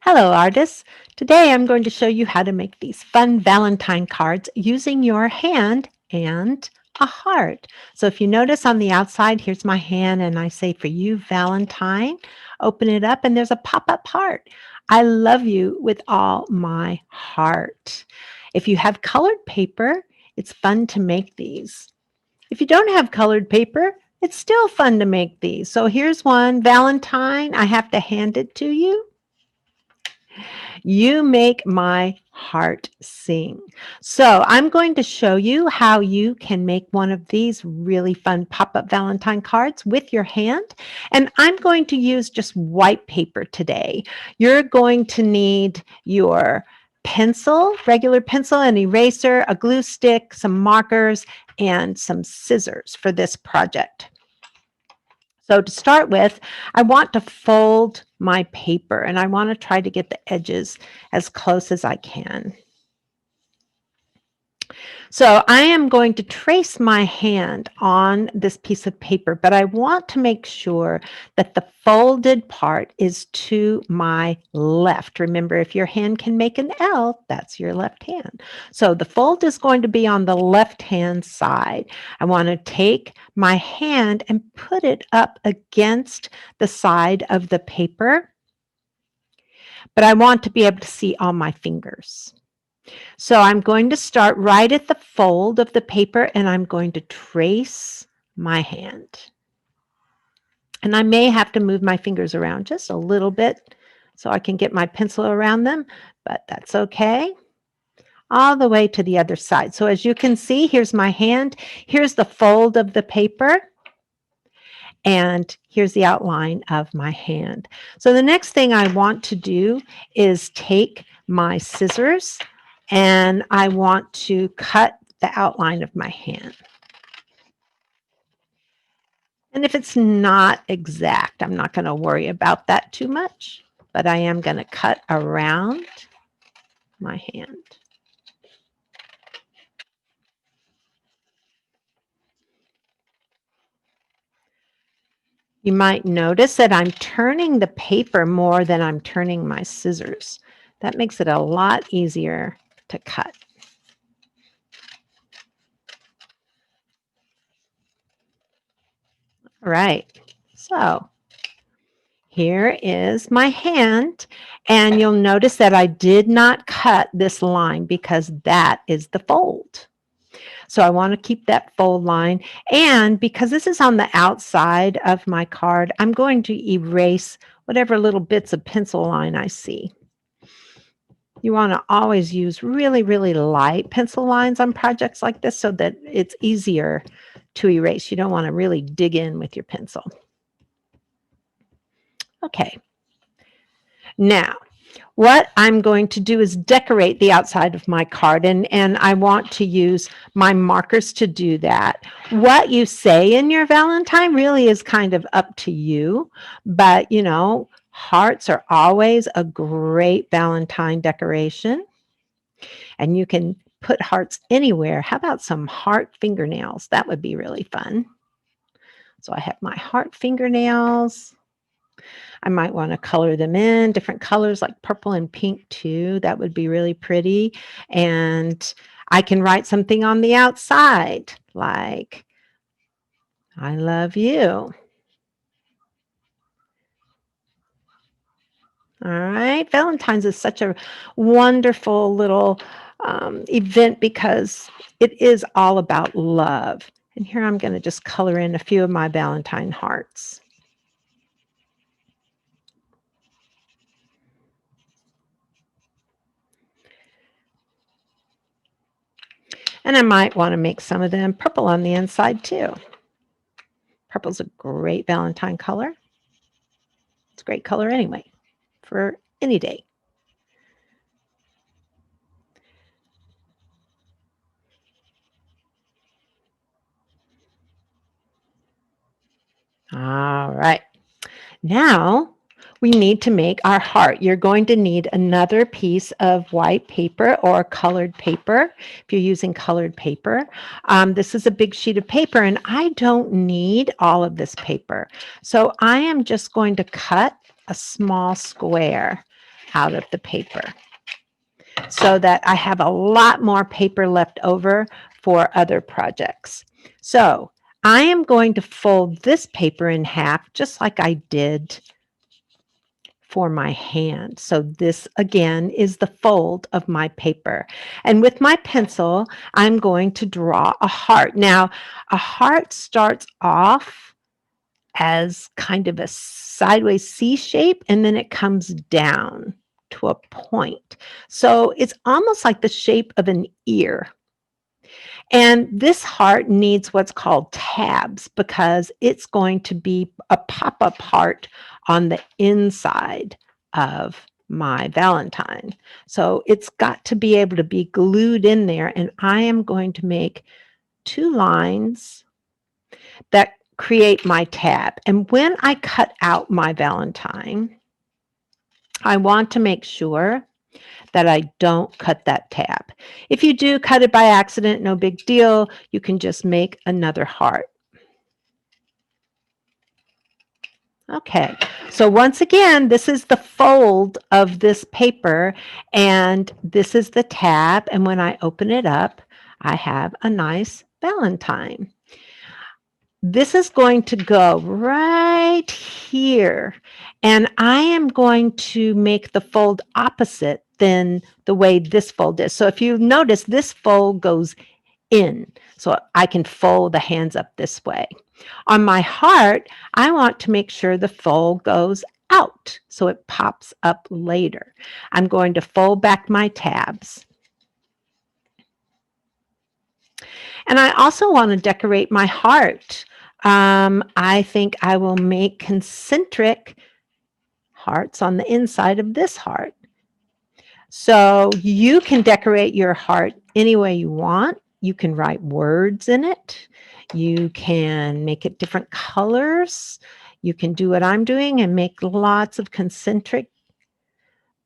Hello, artists. Today I'm going to show you how to make these fun Valentine cards using your hand and a heart. So if you notice on the outside, here's my hand and I say for you, Valentine. Open it up and there's a pop-up heart. I love you with all my heart. If you have colored paper, it's fun to make these. If you don't have colored paper, it's still fun to make these. So here's one, Valentine. I have to hand it to you. You make my heart sing. So I'm going to show you how you can make one of these really fun pop-up Valentine cards with your hand. And I'm going to use just white paper today. You're going to need your pencil, regular pencil, an eraser, a glue stick, some markers, and some scissors for this project. So to start with, I want to fold my paper and I want to try to get the edges as close as I can. So I am going to trace my hand on this piece of paper, but I want to make sure that the folded part is to my left. Remember, if your hand can make an L, that's your left hand. So the fold is going to be on the left-hand side. I want to take my hand and put it up against the side of the paper, but I want to be able to see all my fingers. So I'm going to start right at the fold of the paper and I'm going to trace my hand. And I may have to move my fingers around just a little bit so I can get my pencil around them, but that's okay. All the way to the other side. So as you can see, here's my hand. Here's the fold of the paper. And here's the outline of my hand. So the next thing I want to do is take my scissors and I want to cut the outline of my hand. And if it's not exact, I'm not going to worry about that too much, but I am going to cut around my hand. You might notice that I'm turning the paper more than I'm turning my scissors. That makes it a lot easier to cut. All right, so here is my hand, and you'll notice that I did not cut this line because that is the fold. So I want to keep that fold line, and because this is on the outside of my card, I'm going to erase whatever little bits of pencil line I see. You want to always use really, really light pencil lines on projects like this so that it's easier to erase. You don't want to really dig in with your pencil. Okay. Now, what I'm going to do is decorate the outside of my card, and I want to use my markers to do that. What you say in your Valentine really is kind of up to you, but you know, hearts are always a great Valentine decoration, and you can put hearts anywhere. How about some heart fingernails? That would be really fun. So I have my heart fingernails. I might want to color them in different colors like purple and pink too. That would be really pretty. And I can write something on the outside like, I love you. All right. Valentine's is such a wonderful little event because it is all about love. And here I'm going to just color in a few of my Valentine hearts. And I might want to make some of them purple on the inside too. Purple's a great Valentine color. It's a great color anyway for any day. All right. Now we need to make our heart. You're going to need another piece of white paper or colored paper if you're using colored paper. This is a big sheet of paper and I don't need all of this paper. So I am just going to cut a small square out of the paper so that I have a lot more paper left over for other projects. So I am going to fold this paper in half just like I did for my hand. So this again is the fold of my paper. And with my pencil, I'm going to draw a heart. Now, a heart starts off as kind of a sideways C shape, and then it comes down to a point. So it's almost like the shape of an ear. And this heart needs what's called tabs because it's going to be a pop-up heart on the inside of my Valentine. So it's got to be able to be glued in there, and I am going to make 2 lines that create my tab. And when I cut out my Valentine, I want to make sure that I don't cut that tab. If you do cut it by accident, no big deal. You can just make another heart. Okay, so once again, this is the fold of this paper, and this is the tab, and when I open it up, I have a nice Valentine. This is going to go right here, and I am going to make the fold opposite than the way this fold is. So if you notice, this fold goes in, so I can fold the hands up this way. On my heart, I want to make sure the fold goes out, so it pops up later. I'm going to fold back my tabs. And I also want to decorate my heart. I think I will make concentric hearts on the inside of this heart. So you can decorate your heart any way you want. You can write words in it. You can make it different colors. You can do what I'm doing and make lots of concentric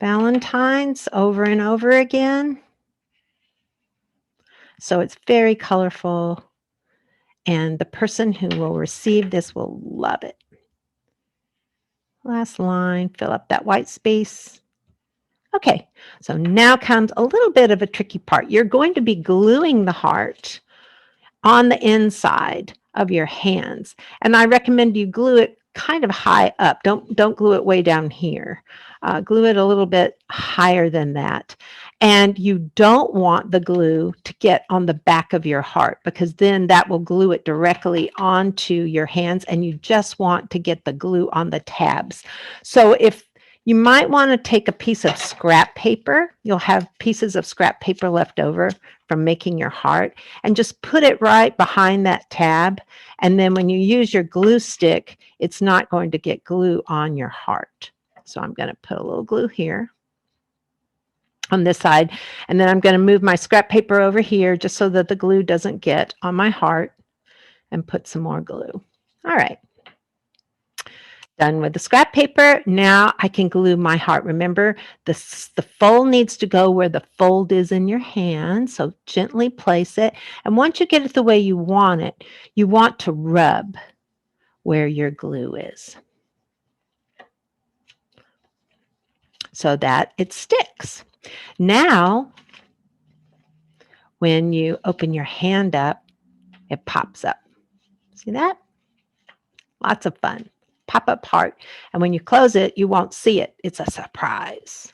Valentines over and over again. So it's very colorful, and the person who will receive this will love it. Last line, fill up that white space. Okay, so now comes a little bit of a tricky part. You're going to be gluing the heart on the inside of your hands, and I recommend you glue it kind of high up. Don't glue it way down here. Glue it a little bit higher than that. And you don't want the glue to get on the back of your heart, because then that will glue it directly onto your hands, and you just want to get the glue on the tabs. So if you might want to take a piece of scrap paper, you'll have pieces of scrap paper left over from making your heart, and just put it right behind that tab. And then when you use your glue stick, it's not going to get glue on your heart. So I'm going to put a little glue here on this side, and then I'm going to move my scrap paper over here just so that the glue doesn't get on my heart, and put some more glue. All right. Done with the scrap paper. Now I can glue my heart. Remember, the fold needs to go where the fold is in your hand, so gently place it. And once you get it the way you want it, you want to rub where your glue is so that it sticks. Now, when you open your hand up, it pops up. See that? Lots of fun. Pop-up heart. And when you close it, you won't see it. It's a surprise.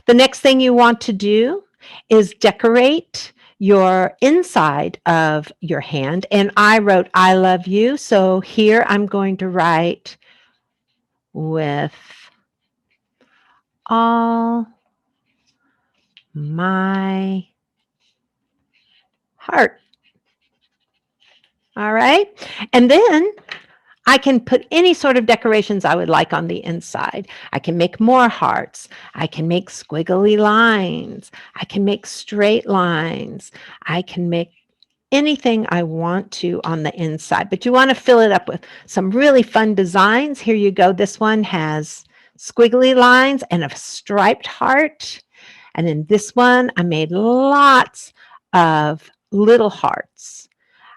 The next thing you want to do is decorate your inside of your hand. And I wrote, I love you. So here I'm going to write, with all my heart. All right. And then I can put any sort of decorations I would like on the inside. I can make more hearts. I can make squiggly lines. I can make straight lines. I can make anything I want to on the inside, but you want to fill it up with some really fun designs. Here you go. This one has squiggly lines and a striped heart. And in this one, I made lots of little hearts.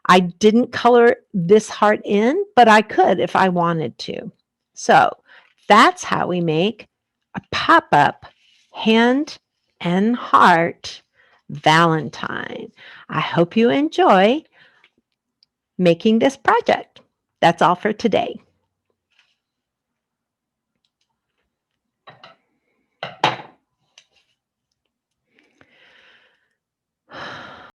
I didn't color this heart in, but I could if I wanted to. So that's how we make a pop-up hand and heart, Valentine. I hope you enjoy making this project. That's all for today.